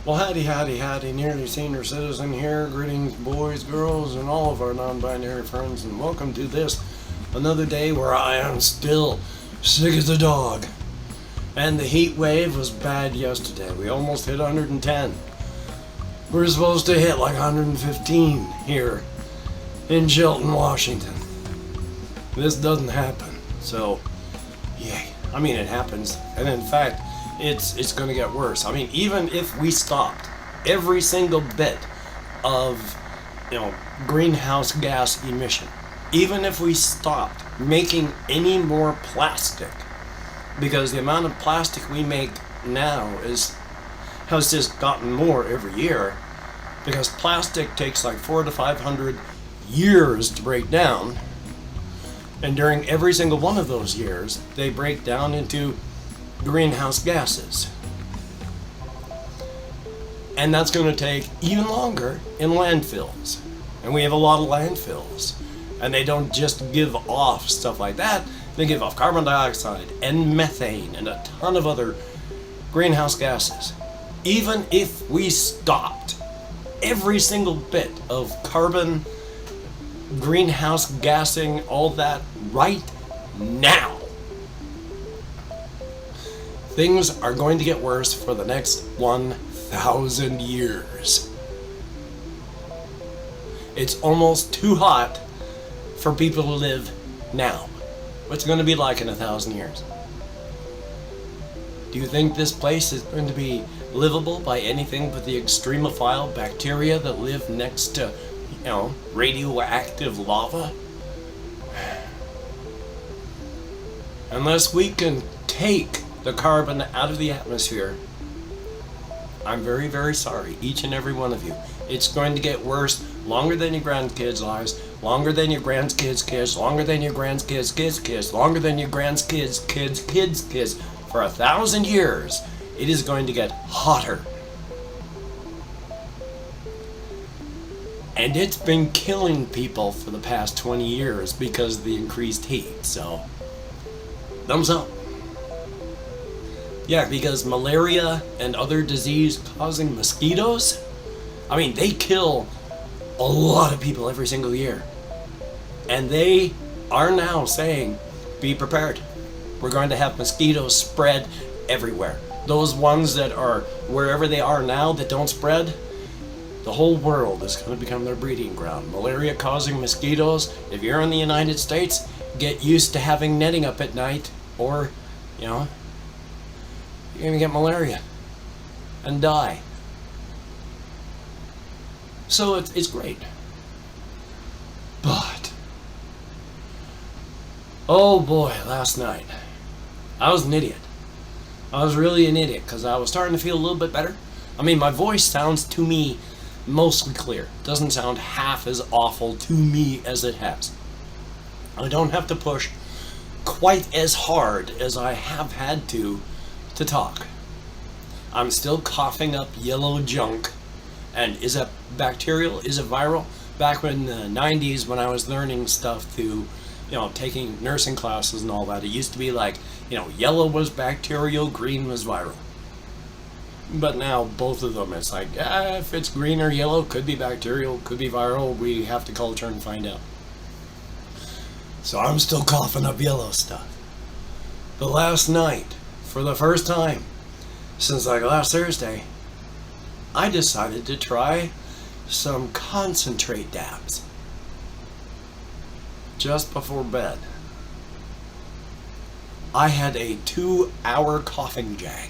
Well, howdy, nearly senior citizen here. Greetings, boys, girls, and all of our non-binary friends, and welcome to this another day where I am still sick as a dog. And the heat wave was bad yesterday. We almost hit 110. We're supposed to hit like 115 here in Shelton, Washington. This doesn't happen, so yay. I mean, it happens, and in fact, it's going to get worse. I mean, even if we stopped every single bit of, greenhouse gas emission, even if we stopped making any more plastic, because the amount of plastic we make now has just gotten more every year, because plastic takes like 400 to 500 years to break down, and during every single one of those years, they break down into greenhouse gases. And that's going to take even longer in landfills. And we have a lot of landfills. And they don't just give off stuff like that, they give off carbon dioxide and methane and a ton of other greenhouse gases. Even if we stopped every single bit of carbon, greenhouse gassing, all that right now, things are going to get worse for the next 1,000 years. It's almost too hot for people to live now. What's it going to be like in 1,000 years? Do you think this place is going to be livable by anything but the extremophile bacteria that live next to, radioactive lava? Unless we can take the carbon out of the atmosphere, I'm very, very sorry, each and every one of you. It's going to get worse, longer than your grandkids' lives, longer than your grandkids' kids, longer than your grandkids' kids, longer than your grandkids' kids. For 1,000 years, it is going to get hotter. And it's been killing people for the past 20 years because of the increased heat, so thumbs up. Yeah, because malaria and other disease-causing mosquitoes, they kill a lot of people every single year. And they are now saying, be prepared. We're going to have mosquitoes spread everywhere. Those ones that are wherever they are now that don't spread, the whole world is going to become their breeding ground. Malaria-causing mosquitoes, if you're in the United States, get used to having netting up at night, or, you're going to get malaria and die. So it's great. But, oh boy, last night, I was an idiot. I was really an idiot because I was starting to feel a little bit better. My voice sounds to me mostly clear. It doesn't sound half as awful to me as it has. I don't have to push quite as hard as I have had to talk. I'm still coughing up yellow junk. And is that bacterial? Is it viral? Back in the 90s when I was learning stuff through, taking nursing classes and all that, it used to be like, yellow was bacterial, green was viral. But now both of them, it's like, if it's green or yellow, could be bacterial, could be viral, we have to culture and find out. So I'm still coughing up yellow stuff. But last night, for the first time since like last Thursday, I decided to try some concentrate dabs just before bed. I had a 2-hour coughing jag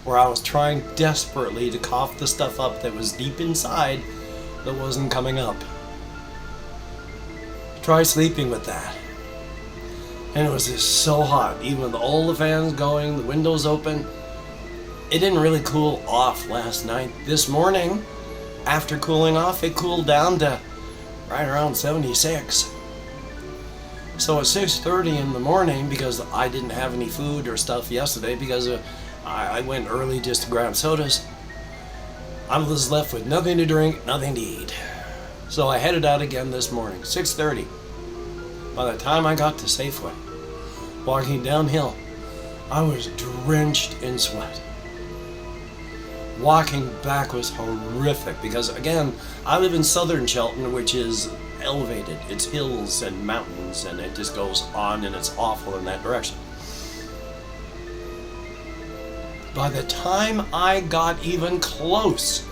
where I was trying desperately to cough the stuff up that was deep inside that wasn't coming up. Try sleeping with that. And it was just so hot, even with all the fans going, the windows open. It didn't really cool off last night. This morning, after cooling off, it cooled down to right around 76. So at 6:30 in the morning, because I didn't have any food or stuff yesterday, because I went early just to grab sodas, I was left with nothing to drink, nothing to eat. So I headed out again this morning, 6:30. By the time I got to Safeway, walking downhill, I was drenched in sweat. walking back was horrific because, again, I live in southern Shelton, which is elevated. It's hills and mountains, and it just goes on, and it's awful in that direction. By the time I got even close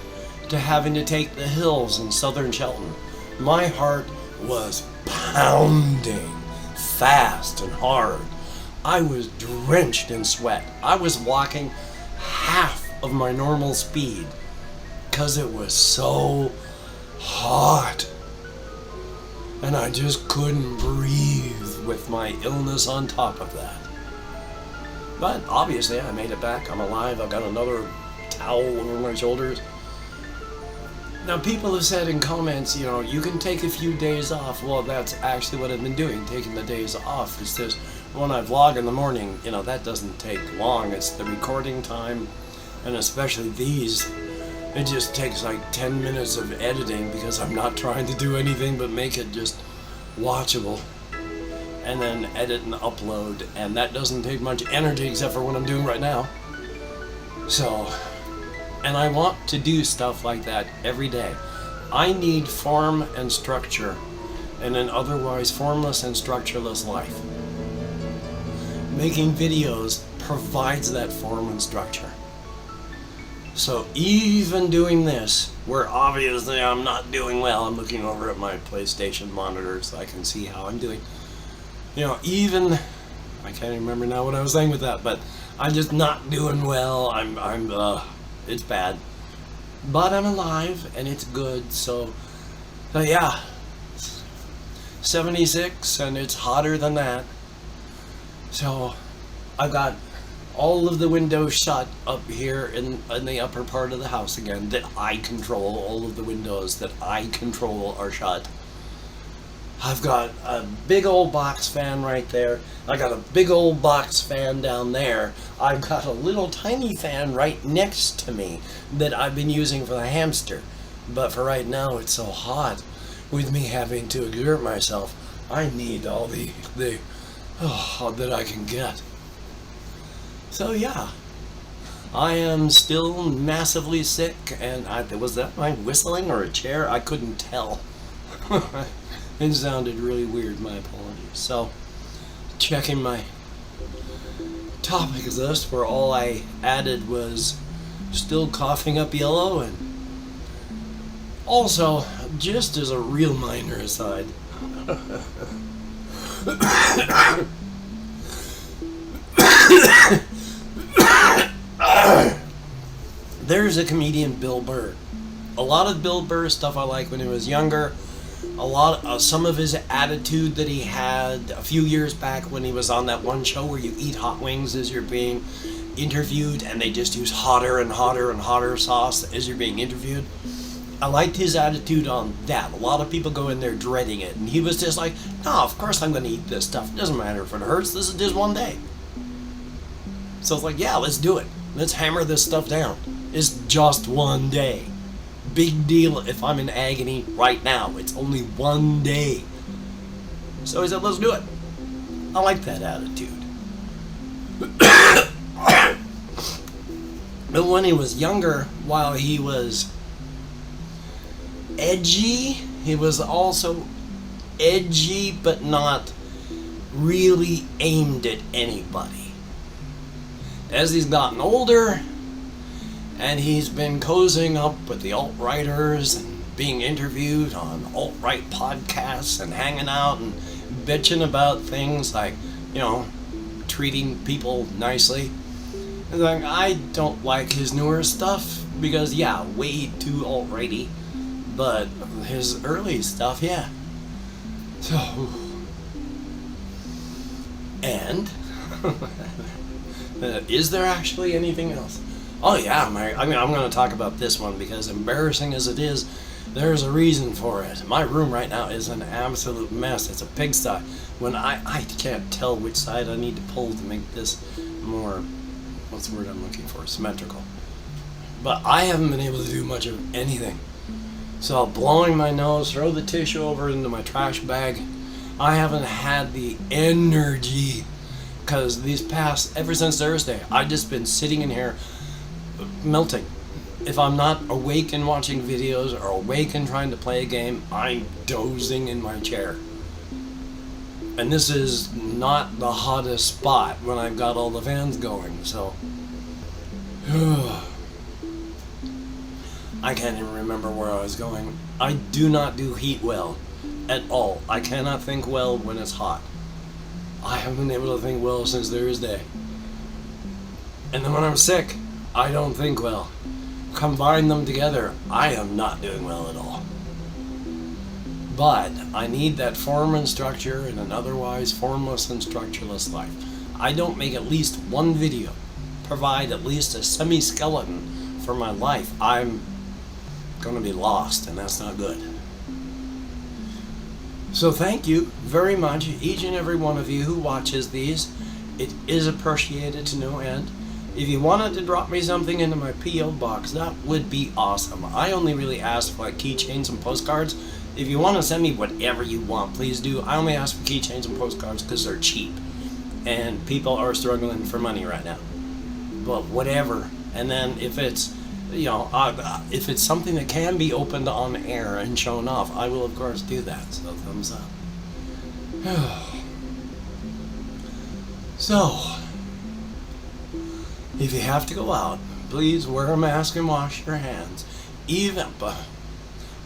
to having to take the hills in southern Shelton, my heart was pounding fast and hard. I was drenched in sweat. I was walking half of my normal speed because it was so hot. And I just couldn't breathe with my illness on top of that. But obviously I made it back. I'm alive. I've got another towel over my shoulders. Now, people have said in comments, you know, you can take a few days off. Well, that's actually what I've been doing, taking the days off. It's just when I vlog in the morning, you know, that doesn't take long. It's the recording time, and especially these, it just takes like 10 minutes of editing because I'm not trying to do anything but make it just watchable. And then edit and upload, and that doesn't take much energy except for what I'm doing right now. So, and I want to do stuff like that every day. I need form and structure in an otherwise formless and structureless life. Making videos provides that form and structure. So even doing this, where obviously I'm not doing well, I'm looking over at my PlayStation monitor so I can see how I'm doing. You know, even, I can't even remember now what I was saying with that, but I'm just not doing well. It's bad. But I'm alive, and it's good, so yeah. 76, and it's hotter than that. So, I've got all of the windows shut up here in the upper part of the house again, that I control. All of the windows that I control are shut. I've got a big old box fan right there. I got a big old box fan down there. I've got a little tiny fan right next to me that I've been using for the hamster. But for right now, it's so hot with me having to exert myself. I need all the that I can get. So yeah, I am still massively sick, and was that my whistling or a chair? I couldn't tell. It sounded really weird, my apologies. So, checking my topics list, where all I added was still coughing up yellow, and also, just as a real minor aside, there's a comedian, Bill Burr. A lot of Bill Burr stuff I like when he was younger. Some of his attitude that he had a few years back when he was on that one show where you eat hot wings as you're being interviewed, and they just use hotter and hotter and hotter sauce as you're being interviewed. I liked his attitude on that. A lot of people go in there dreading it, and he was just like, no, of course I'm going to eat this stuff. It doesn't matter if it hurts. This is just one day. So it's like, yeah, let's do it. Let's hammer this stuff down. It's just one day. Big deal if I'm in agony right now. It's only one day. So he said, let's do it. I like that attitude. But when he was younger, while he was edgy, he was also edgy, but not really aimed at anybody. As he's gotten older, and he's been cozying up with the alt-righters and being interviewed on alt-right podcasts and hanging out and bitching about things like, you know, treating people nicely. And like, I don't like his newer stuff because, yeah, way too alt-righty. But his early stuff, yeah. So, and is there actually anything else? Oh yeah, I'm going to talk about this one because embarrassing as it is, there's a reason for it. My room right now is an absolute mess. It's a pigsty. When I can't tell which side I need to pull to make this more, what's the word I'm looking for, symmetrical. But I haven't been able to do much of anything. So blowing my nose, throw the tissue over into my trash bag. I haven't had the energy because ever since Thursday, I've just been sitting in here melting. if I'm not awake and watching videos or awake and trying to play a game, I'm dozing in my chair. And this is not the hottest spot when I've got all the fans going, so I can't even remember where I was going. I do not do heat well at all. I cannot think well when it's hot. I haven't been able to think well since Thursday. And then when I'm sick, I don't think well. Combine them together, I am not doing well at all. But I need that form and structure in an otherwise formless and structureless life. I don't make at least one video, provide at least a semi-skeleton for my life, I'm going to be lost, and that's not good. So thank you very much, each and every one of you who watches these. It is appreciated to no end. If you wanted to drop me something into my P.O. box, that would be awesome. I only really ask for like keychains and postcards. If you want to send me whatever you want, please do. I only ask for keychains and postcards because they're cheap. And people are struggling for money right now. But whatever. And then if it's, if it's something that can be opened on air and shown off, I will of course do that. So thumbs up. So, if you have to go out, please wear a mask and wash your hands.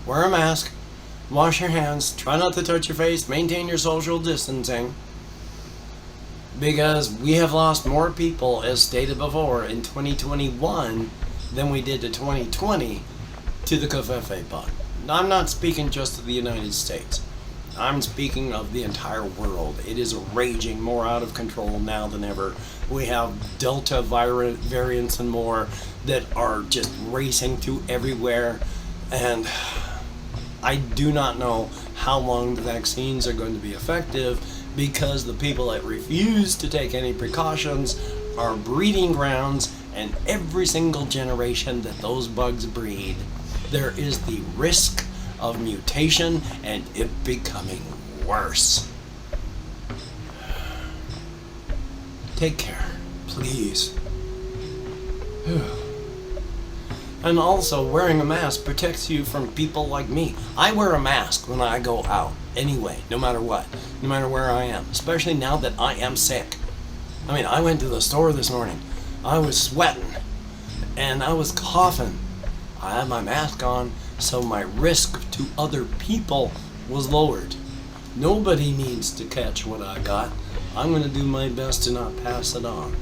Wear a mask, wash your hands, try not to touch your face, maintain your social distancing. Because we have lost more people, as stated before, in 2021 than we did to 2020 to the Covfefe bug. I'm not speaking just of the United States. I'm speaking of the entire world. It is raging more out of control now than ever. We have Delta variants and more that are just racing through everywhere. And I do not know how long the vaccines are going to be effective, because the people that refuse to take any precautions are breeding grounds, and every single generation that those bugs breed, there is the risk of mutation and it becoming worse. Take care, please. And also, wearing a mask protects you from people like me. I wear a mask when I go out anyway, no matter what, no matter where I am, especially now that I am sick. I mean, I went to the store this morning. I was sweating and I was coughing. I had my mask on, so my risk to other people was lowered. Nobody needs to catch what I got. I'm going to do my best to not pass it on.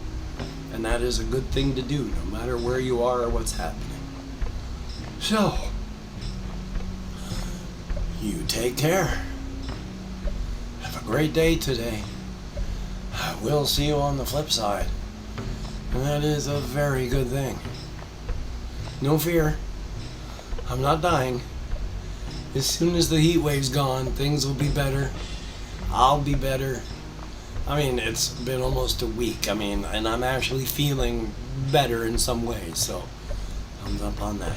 And that is a good thing to do, no matter where you are or what's happening. So, you take care. Have a great day today. I will see you on the flip side. And that is a very good thing. No fear. I'm not dying. As soon as the heat wave's gone, things will be better. I'll be better. I mean, it's been almost a week. I mean, and I'm actually feeling better in some ways. So, thumbs up on that.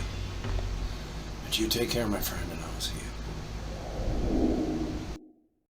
But you take care, my friend, and I'll see you.